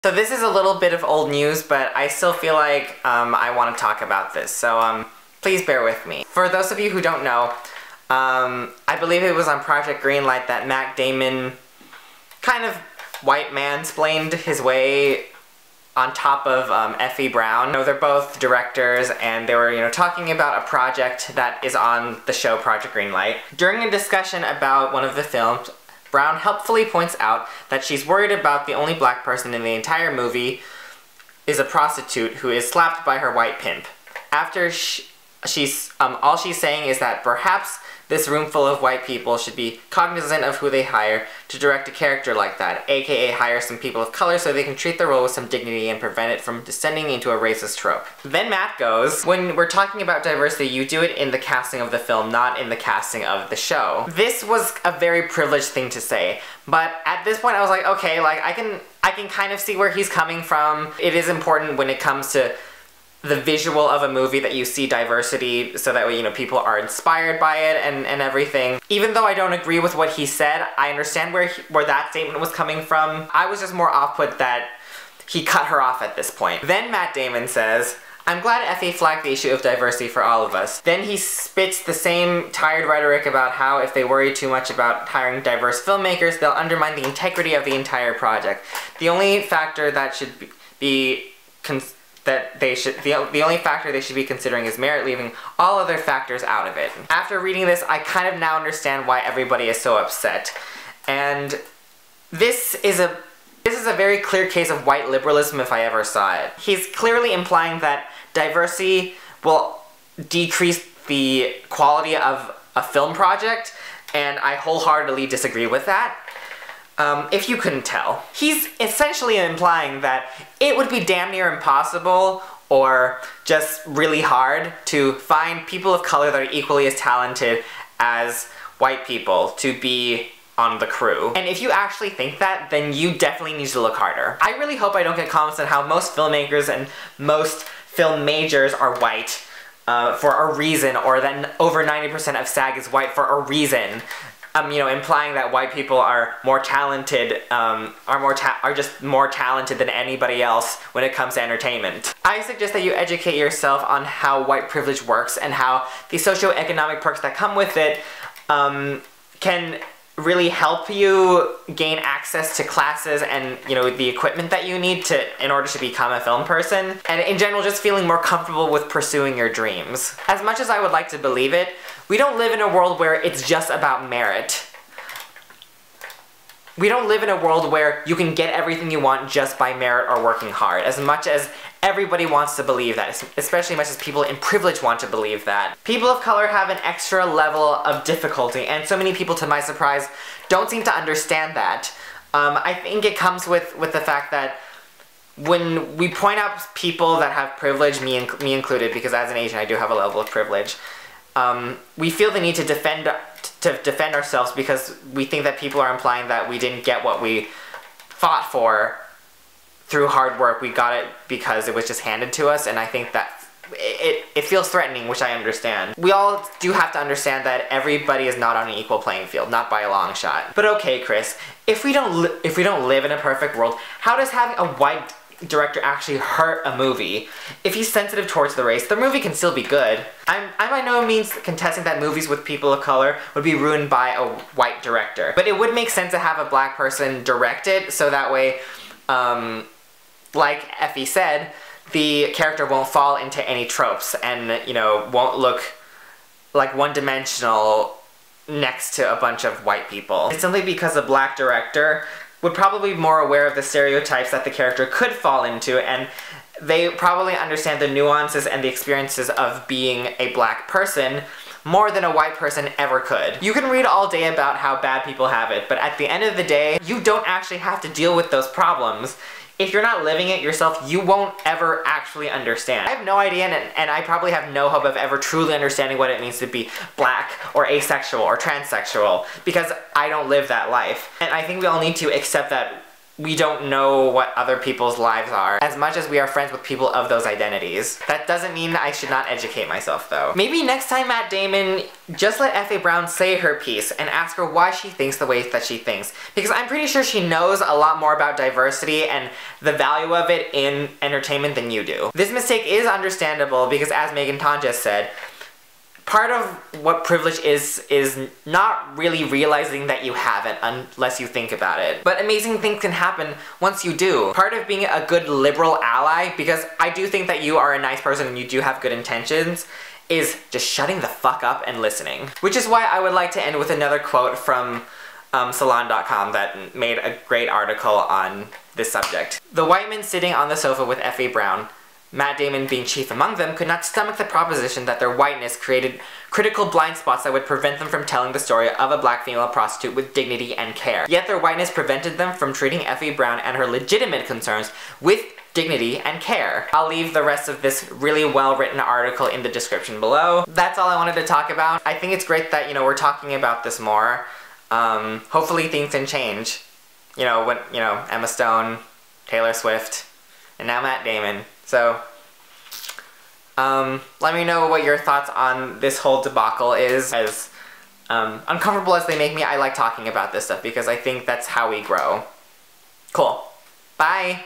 So this is a little bit of old news, but I still feel like I want to talk about this, so please bear with me. For those of you who don't know, I believe it was on Project Greenlight that Matt Damon kind of white mansplained his way on top of Effie Brown. You know, they're both directors, and they were, talking about a project that is on the show Project Greenlight. During a discussion about one of the films, Brown helpfully points out that she's worried about the only black person in the entire movie is a prostitute who is slapped by her white pimp. After all she's saying is that perhaps this room full of white people should be cognizant of who they hire to direct a character like that, aka hire some people of color so they can treat the role with some dignity and prevent it from descending into a racist trope. Then Matt goes, when we're talking about diversity, you do it in the casting of the film, not in the casting of the show. This was a very privileged thing to say, but at this point I was like, okay, like I can kind of see where he's coming from. It is important when it comes to the visual of a movie that you see diversity, so that way, people are inspired by it and everything. Even though I don't agree with what he said, I understand where that statement was coming from. I was just more off-put that he cut her off at this point. Then Matt Damon says, I'm glad Effie flagged the issue of diversity for all of us. Then he spits the same tired rhetoric about how if they worry too much about hiring diverse filmmakers, they'll undermine the integrity of the entire project. The only factor that should be the only factor they should be considering is merit, leaving all other factors out of it. After reading this, I kind of now understand why everybody is so upset. And this is a very clear case of white liberalism if I ever saw it. He's clearly implying that diversity will decrease the quality of a film project, and I wholeheartedly disagree with that. If you couldn't tell. He's essentially implying that it would be damn near impossible or just really hard to find people of color that are equally as talented as white people to be on the crew. And if you actually think that, then you definitely need to look harder. I really hope I don't get comments on how most filmmakers and most film majors are white for a reason, or that over 90% of SAG is white for a reason. Implying that white people are more talented, are just more talented than anybody else when it comes to entertainment. I suggest that you educate yourself on how white privilege works and how the socioeconomic perks that come with it can really help you gain access to classes and, the equipment that you need in order to become a film person, and in general just feeling more comfortable with pursuing your dreams. As much as I would like to believe it, we don't live in a world where it's just about merit. We don't live in a world where you can get everything you want just by merit or working hard, as much as everybody wants to believe that, especially as much as people in privilege want to believe that. People of color have an extra level of difficulty, and so many people, to my surprise, don't seem to understand that. I think it comes with the fact that when we point out people that have privilege, me included, because as an Asian I do have a level of privilege, we feel the need to defend ourselves because we think that people are implying that we didn't get what we fought for through hard work. We got it because it was just handed to us, and I think that it feels threatening, which I understand. We all do have to understand that everybody is not on an equal playing field, not by a long shot. But okay, Chris, if we don't live in a perfect world, how does having a white director actually hurt a movie? If he's sensitive towards the race, the movie can still be good. I'm by no means contesting that movies with people of color would be ruined by a white director, but it would make sense to have a black person direct it, so that way, like Effie said, the character won't fall into any tropes and, won't look like one-dimensional next to a bunch of white people. It's simply because a black director would probably be more aware of the stereotypes that the character could fall into, and they probably understand the nuances and the experiences of being a black person more than a white person ever could. You can read all day about how bad people have it, but at the end of the day, you don't actually have to deal with those problems. If you're not living it yourself, you won't ever actually understand. I have no idea, and I probably have no hope of ever truly understanding what it means to be black or asexual or transsexual, because I don't live that life. And I think we all need to accept that we don't know what other people's lives are as much as we are friends with people of those identities. That doesn't mean I should not educate myself though. Maybe next time, Matt Damon, just let F.A. Brown say her piece and ask her why she thinks the way that she thinks. Because I'm pretty sure she knows a lot more about diversity and the value of it in entertainment than you do. This mistake is understandable because, as Megan Ton just said, part of what privilege is not really realizing that you have it unless you think about it. But amazing things can happen once you do. Part of being a good liberal ally, because I do think that you are a nice person and you do have good intentions, is just shutting the fuck up and listening. Which is why I would like to end with another quote from Salon.com that made a great article on this subject. The white men sitting on the sofa with F.A. Brown, Matt Damon being chief among them, could not stomach the proposition that their whiteness created critical blind spots that would prevent them from telling the story of a black female prostitute with dignity and care. Yet their whiteness prevented them from treating F.A. Brown and her legitimate concerns with dignity and care. I'll leave the rest of this really well-written article in the description below. That's all I wanted to talk about. I think it's great that, we're talking about this more. Hopefully things can change. When, Emma Stone, Taylor Swift, and now Matt Damon. So, let me know what your thoughts on this whole debacle is. As uncomfortable as they make me, I like talking about this stuff because I think that's how we grow. Cool. Bye!